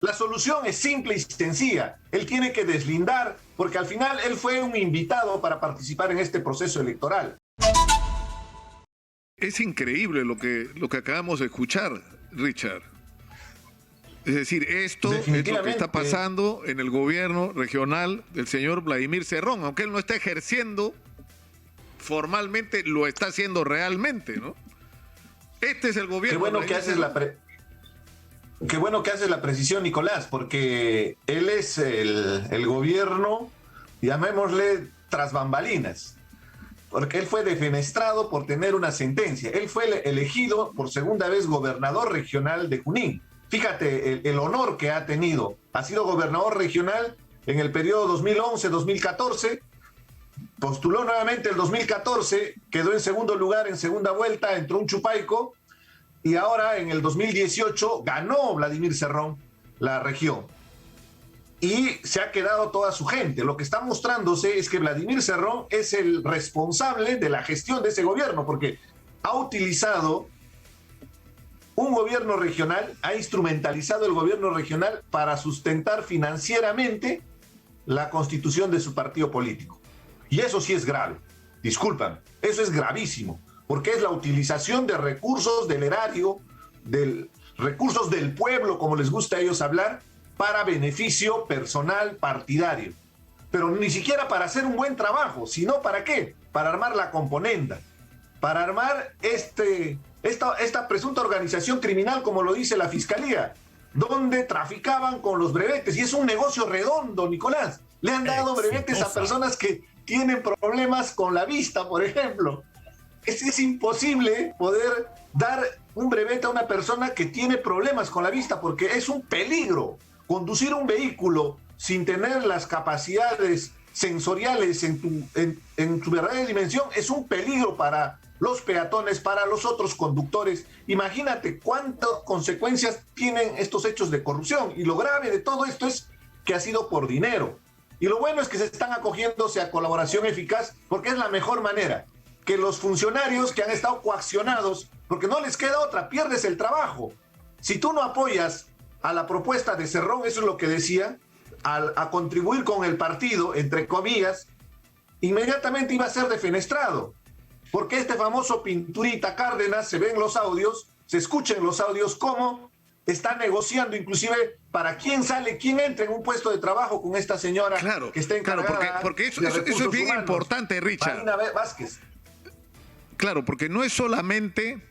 La solución es simple y sencilla. Él tiene que deslindar, porque al final él fue un invitado para participar en este proceso electoral. Es increíble lo que acabamos de escuchar, Richard. Es decir, esto es lo que está pasando en el gobierno regional del señor Vladimir Cerrón, aunque él no está ejerciendo formalmente, lo está haciendo realmente, ¿no? Este es el gobierno. Qué bueno que haces Qué bueno que haces la precisión, Nicolás, porque él es el gobierno, llamémosle tras bambalinas, porque él fue defenestrado por tener una sentencia. Él fue elegido por segunda vez gobernador regional de Junín. Fíjate el honor que ha tenido. Ha sido gobernador regional en el periodo 2011-2014, postuló nuevamente el 2014, quedó en segundo lugar en segunda vuelta, entró un chupaico, y ahora en el 2018 ganó Vladimir Cerrón la región. Y se ha quedado toda su gente. Lo que está mostrándose es que Vladimir Cerrón es el responsable de la gestión de ese gobierno, porque ha utilizado un gobierno regional, ha instrumentalizado el gobierno regional para sustentar financieramente la constitución de su partido político. Y eso sí es grave. Disculpan, eso es gravísimo, porque es la utilización de recursos del erario, recursos del pueblo, como les gusta a ellos hablar, para beneficio personal partidario. Pero ni siquiera para hacer un buen trabajo, sino ¿para qué? Para armar la componenda, para armar esta presunta organización criminal, como lo dice la Fiscalía, donde traficaban con los brevetes. Y es un negocio redondo, Nicolás. Le han dado brevetes a personas que tienen problemas con la vista, por ejemplo. Es imposible poder dar un brevete a una persona que tiene problemas con la vista, porque es un peligro. Conducir un vehículo sin tener las capacidades sensoriales en su verdadera dimensión es un peligro para los peatones, para los otros conductores. Imagínate cuántas consecuencias tienen estos hechos de corrupción. Y lo grave de todo esto es que ha sido por dinero. Y lo bueno es que se están acogiéndose a colaboración eficaz, porque es la mejor manera. Que los funcionarios que han estado coaccionados, porque no les queda otra, pierdes el trabajo. Si tú no apoyas a la propuesta de Cerrón, eso es lo que decía, a contribuir con el partido, entre comillas, inmediatamente iba a ser defenestrado. Porque este famoso Pinturita Cárdenas, se ven los audios, se escuchan los audios, cómo está negociando inclusive para quién sale, quién entra en un puesto de trabajo con esta señora que está encargada. Claro, porque eso es bien importante, Richard. Marina Vázquez. Claro, porque no es solamente,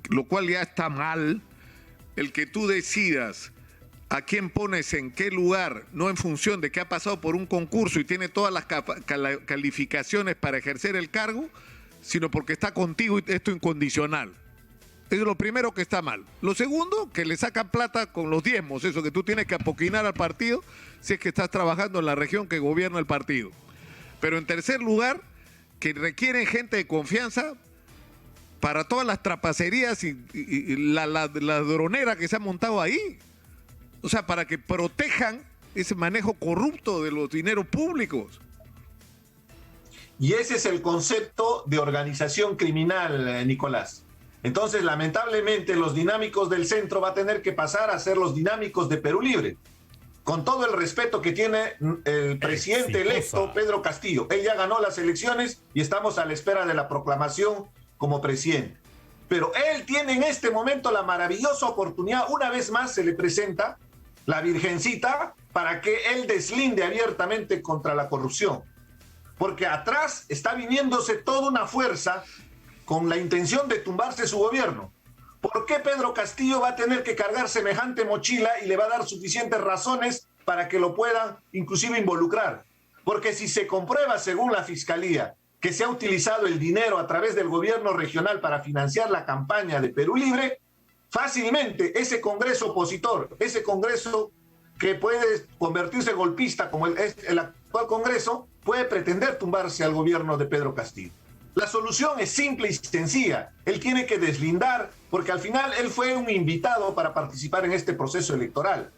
lo cual ya está mal, el que tú decidas a quién pones en qué lugar, no en función de que ha pasado por un concurso y tiene todas las calificaciones para ejercer el cargo, sino porque está contigo y esto incondicional. Eso es lo primero que está mal. Lo segundo, que le sacan plata con los diezmos, eso que tú tienes que apoquinar al partido si es que estás trabajando en la región que gobierna el partido. Pero en tercer lugar, que requieren gente de confianza para todas las trapacerías y la dronera que se ha montado ahí. O sea, para que protejan ese manejo corrupto de los dineros públicos. Y ese es el concepto de organización criminal, Nicolás. Entonces, lamentablemente, los dinámicos del centro va a tener que pasar a ser los dinámicos de Perú Libre. Con todo el respeto que tiene el presidente electo, Pedro Castillo. Él ya ganó las elecciones y estamos a la espera de la proclamación como presidente. Pero él tiene en este momento la maravillosa oportunidad, una vez más se le presenta la Virgencita para que él deslinde abiertamente contra la corrupción. Porque atrás está viniéndose toda una fuerza con la intención de tumbarse su gobierno. ¿Por qué Pedro Castillo va a tener que cargar semejante mochila y le va a dar suficientes razones para que lo puedan inclusive involucrar? Porque si se comprueba, según la Fiscalía, que se ha utilizado el dinero a través del gobierno regional para financiar la campaña de Perú Libre, fácilmente ese Congreso opositor, ese Congreso que puede convertirse golpista como el actual Congreso, puede pretender tumbarse al gobierno de Pedro Castillo. La solución es simple y sencilla. Él tiene que deslindar, porque al final él fue un invitado para participar en este proceso electoral.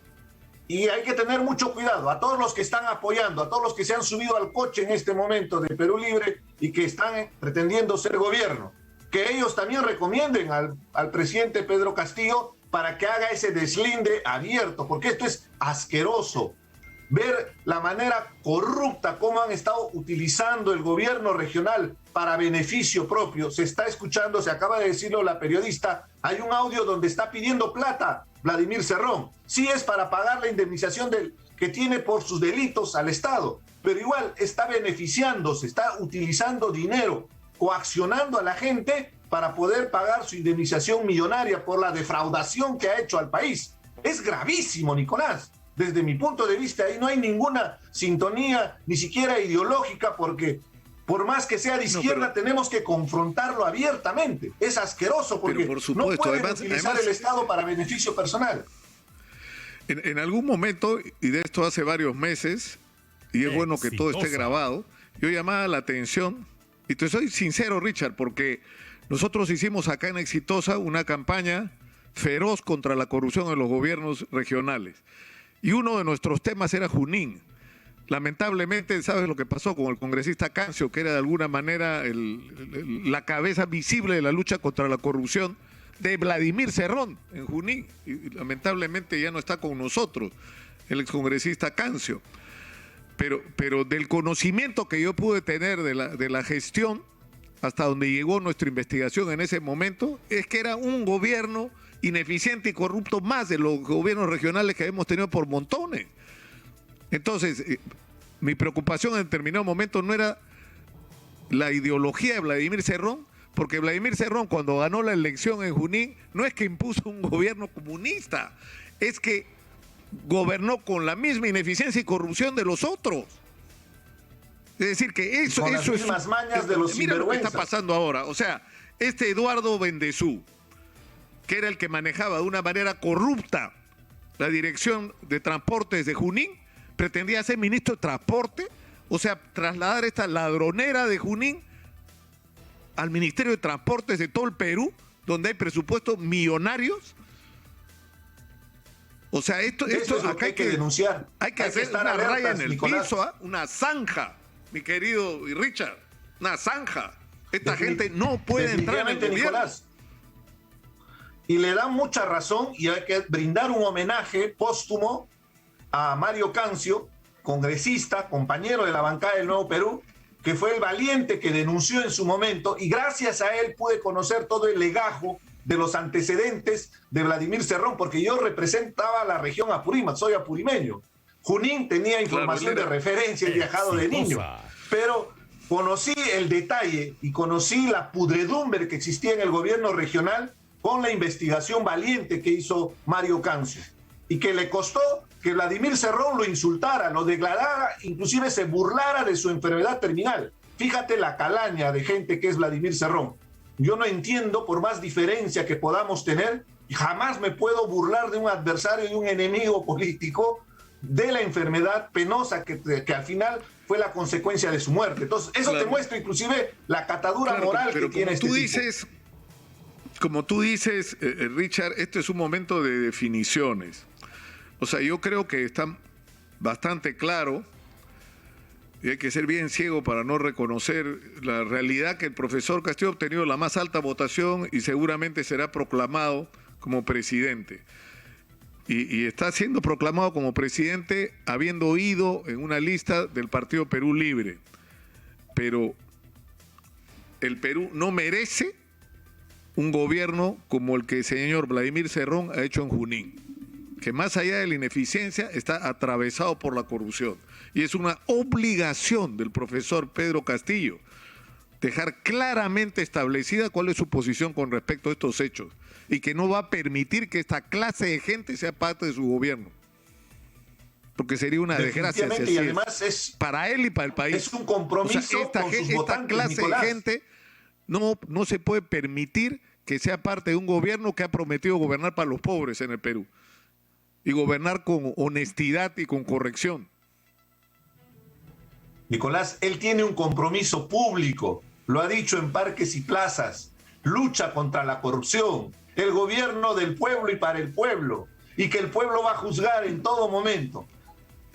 Y hay que tener mucho cuidado a todos los que están apoyando, a todos los que se han subido al coche en este momento de Perú Libre y que están pretendiendo ser gobierno, que ellos también recomienden al presidente Pedro Castillo para que haga ese deslinde abierto, porque esto es asqueroso. Ver la manera corrupta como han estado utilizando el gobierno regional para beneficio propio. Se está escuchando, se acaba de decirlo la periodista, hay un audio donde está pidiendo plata Vladimir Cerrón. Sí es para pagar la indemnización que tiene por sus delitos al Estado, pero igual está beneficiándose, está utilizando dinero, coaccionando a la gente para poder pagar su indemnización millonaria por la defraudación que ha hecho al país. Es gravísimo, Nicolás. Desde mi punto de vista, ahí no hay ninguna sintonía, ni siquiera ideológica, porque por más que sea de izquierda, tenemos que confrontarlo abiertamente. Es asqueroso, porque por supuesto, no pueden utilizar el Estado para beneficio personal. En algún momento, y de esto hace varios meses, y es bueno que todo esté grabado, yo llamaba la atención, y te soy sincero, Richard, porque nosotros hicimos acá en Exitosa una campaña feroz contra la corrupción en los gobiernos regionales. Y uno de nuestros temas era Junín. Lamentablemente, ¿sabes lo que pasó con el congresista Cancio, que era de alguna manera la cabeza visible de la lucha contra la corrupción de Vladimir Cerrón en Junín? Y lamentablemente ya no está con nosotros el excongresista Cancio. Pero del conocimiento que yo pude tener de la gestión, hasta donde llegó nuestra investigación en ese momento, es que era un gobierno ineficiente y corrupto más de los gobiernos regionales que hemos tenido por montones. Entonces, mi preocupación en determinado momento no era la ideología de Vladimir Cerrón, porque Vladimir Cerrón, cuando ganó la elección en Junín, no es que impuso un gobierno comunista, es que gobernó con la misma ineficiencia y corrupción de los otros. Es decir, que eso con las mismas mañas de los mira lo que está sinvergüenzas. pasando ahora. O sea, este Eduardo Bendezú, que era el que manejaba de una manera corrupta la dirección de transportes de Junín, pretendía ser ministro de transporte, o sea, trasladar esta ladronera de Junín al Ministerio de Transportes de todo el Perú, donde hay presupuestos millonarios. O sea, esto es lo acá que hay que denunciar. Hay que hacer estar una alertas, raya en el Nicolás. piso, una zanja, mi querido Richard, una zanja. Esta gente no puede entrar en el gobierno. Nicolás. Y le dan mucha razón, y hay que brindar un homenaje póstumo a Mario Cancio, congresista, compañero de la bancada del Nuevo Perú, que fue el valiente que denunció en su momento, y gracias a él pude conocer todo el legajo de los antecedentes de Vladimir Cerrón, porque yo representaba la región Apurímac, soy apurimeño. Junín tenía información de referencia, he viajado de niño, pero conocí el detalle y conocí la pudredumbre que existía en el gobierno regional con la investigación valiente que hizo Mario Cancio, y que le costó que Vladimir Cerrón lo insultara, lo declarara, inclusive se burlara de su enfermedad terminal. Fíjate la calaña de gente que es Vladimir Cerrón. Yo no entiendo, por más diferencia que podamos tener, jamás me puedo burlar de un adversario, de un enemigo político, de la enfermedad penosa que al final fue la consecuencia de su muerte. Entonces, eso te muestra inclusive la catadura moral que tiene este tipo. Como tú dices, Richard, este es un momento de definiciones. O sea, yo creo que está bastante claro, y hay que ser bien ciego para no reconocer la realidad, que el profesor Castillo ha obtenido la más alta votación y seguramente será proclamado como presidente. Y está siendo proclamado como presidente habiendo ido en una lista del Partido Perú Libre. Pero el Perú no merece un gobierno como el que el señor Vladimir Cerrón ha hecho en Junín, que más allá de la ineficiencia está atravesado por la corrupción. Y es una obligación del profesor Pedro Castillo dejar claramente establecida cuál es su posición con respecto a estos hechos, y que no va a permitir que esta clase de gente sea parte de su gobierno, porque sería una desgracia. Y además es para él y para el país. Es un compromiso con sus votantes, esta clase Nicolás. de gente no se puede permitir que sea parte de un gobierno que ha prometido gobernar para los pobres en el Perú y gobernar con honestidad y con corrección. Nicolás, él tiene un compromiso público, lo ha dicho en parques y plazas, lucha contra la corrupción, el gobierno del pueblo y para el pueblo, y que el pueblo va a juzgar en todo momento.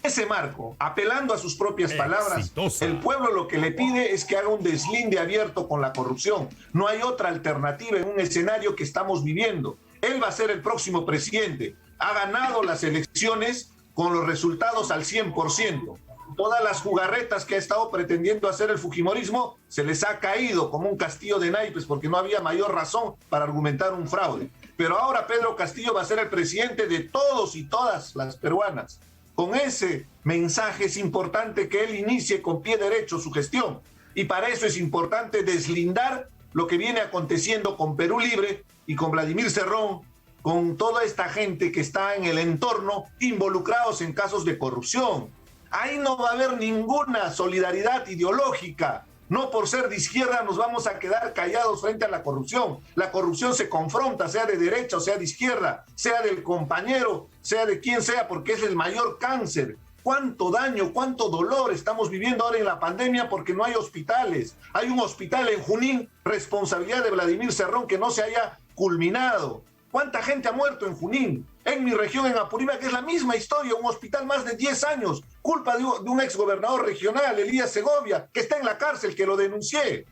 Ese marco, apelando a sus propias palabras, el pueblo lo que le pide es que haga un deslinde abierto con la corrupción. No hay otra alternativa en un escenario que estamos viviendo. Él va a ser el próximo presidente. Ha ganado las elecciones con los resultados al 100%. Todas las jugarretas que ha estado pretendiendo hacer el fujimorismo se les ha caído como un castillo de naipes porque no había mayor razón para argumentar un fraude. Pero ahora Pedro Castillo va a ser el presidente de todos y todas las peruanas. Con ese mensaje es importante que él inicie con pie derecho su gestión. Y para eso es importante deslindar lo que viene aconteciendo con Perú Libre y con Vladimir Cerrón, con toda esta gente que está en el entorno involucrados en casos de corrupción. Ahí no va a haber ninguna solidaridad ideológica. No por ser de izquierda nos vamos a quedar callados frente a la corrupción. La corrupción se confronta, sea de derecha o sea de izquierda, sea del compañero, sea de quien sea, porque es el mayor cáncer. ¿Cuánto daño, cuánto dolor estamos viviendo ahora en la pandemia porque no hay hospitales? Hay un hospital en Junín, responsabilidad de Vladimir Cerrón, que no se haya culminado. ¿Cuánta gente ha muerto en Junín? En mi región, en Apurímac, que es la misma historia, un hospital más de 10 años, culpa de un exgobernador regional, Elías Segovia, que está en la cárcel, que lo denuncié.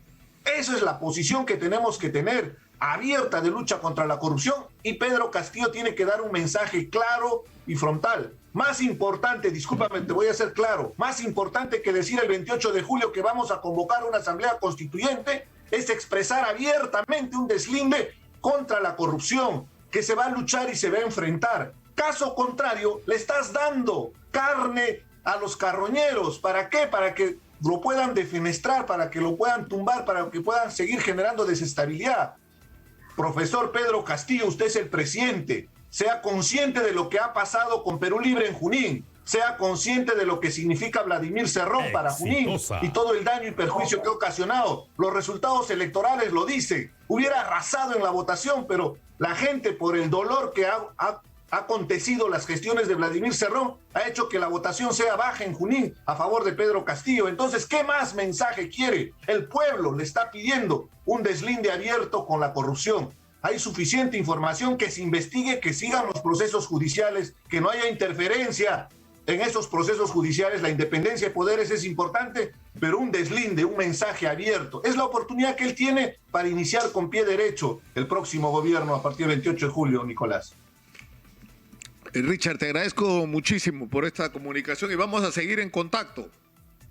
Esa es la posición que tenemos que tener, abierta de lucha contra la corrupción, y Pedro Castillo tiene que dar un mensaje claro y frontal. Más importante, discúlpame, te voy a ser claro, más importante que decir el 28 de julio que vamos a convocar una asamblea constituyente, es expresar abiertamente un deslinde contra la corrupción, que se va a luchar y se va a enfrentar. Caso contrario, le estás dando carne a los carroñeros. ¿Para qué? Para que lo puedan defenestrar, para que lo puedan tumbar, para que puedan seguir generando desestabilidad. Profesor Pedro Castillo, usted es el presidente. Sea consciente de lo que ha pasado con Perú Libre en Junín. Sea consciente de lo que significa Vladimir Cerrón para Junín y todo el daño y perjuicio que ha ocasionado. Los resultados electorales lo dicen. Hubiera arrasado en la votación, pero la gente, por el dolor que ha acontecido las gestiones de Vladimir Cerrón, ha hecho que la votación sea baja en Junín a favor de Pedro Castillo. Entonces, ¿qué más mensaje quiere? El pueblo le está pidiendo un deslinde abierto con la corrupción. Hay suficiente información, que se investigue, que sigan los procesos judiciales, que no haya interferencia en esos procesos judiciales. La independencia de poderes es importante, pero un deslinde, un mensaje abierto, es la oportunidad que él tiene para iniciar con pie derecho el próximo gobierno a partir del 28 de julio, Nicolás. Richard, te agradezco muchísimo por esta comunicación y vamos a seguir en contacto.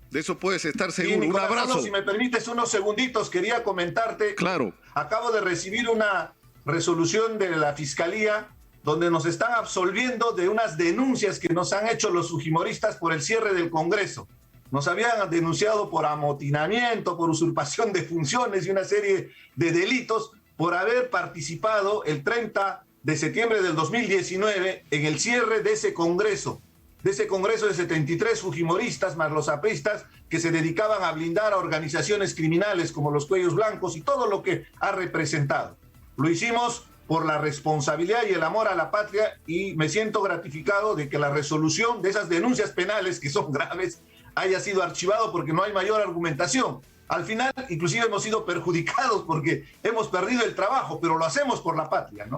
De eso puedes estar seguro. Sí, Nicolás, un abrazo. Si me permites unos segunditos, quería comentarte. Claro. Acabo de recibir una resolución de la Fiscalía donde nos están absolviendo de unas denuncias que nos han hecho los fujimoristas por el cierre del Congreso. Nos habían denunciado por amotinamiento, por usurpación de funciones y una serie de delitos por haber participado el 30 de septiembre del 2019 en el cierre de ese Congreso de 73 fujimoristas más los apristas que se dedicaban a blindar a organizaciones criminales como los Cuellos Blancos y todo lo que ha representado. Lo hicimos por la responsabilidad y el amor a la patria, y me siento gratificado de que la resolución de esas denuncias penales, que son graves, haya sido archivado porque no hay mayor argumentación. Al final, inclusive hemos sido perjudicados porque hemos perdido el trabajo, pero lo hacemos por la patria, ¿no?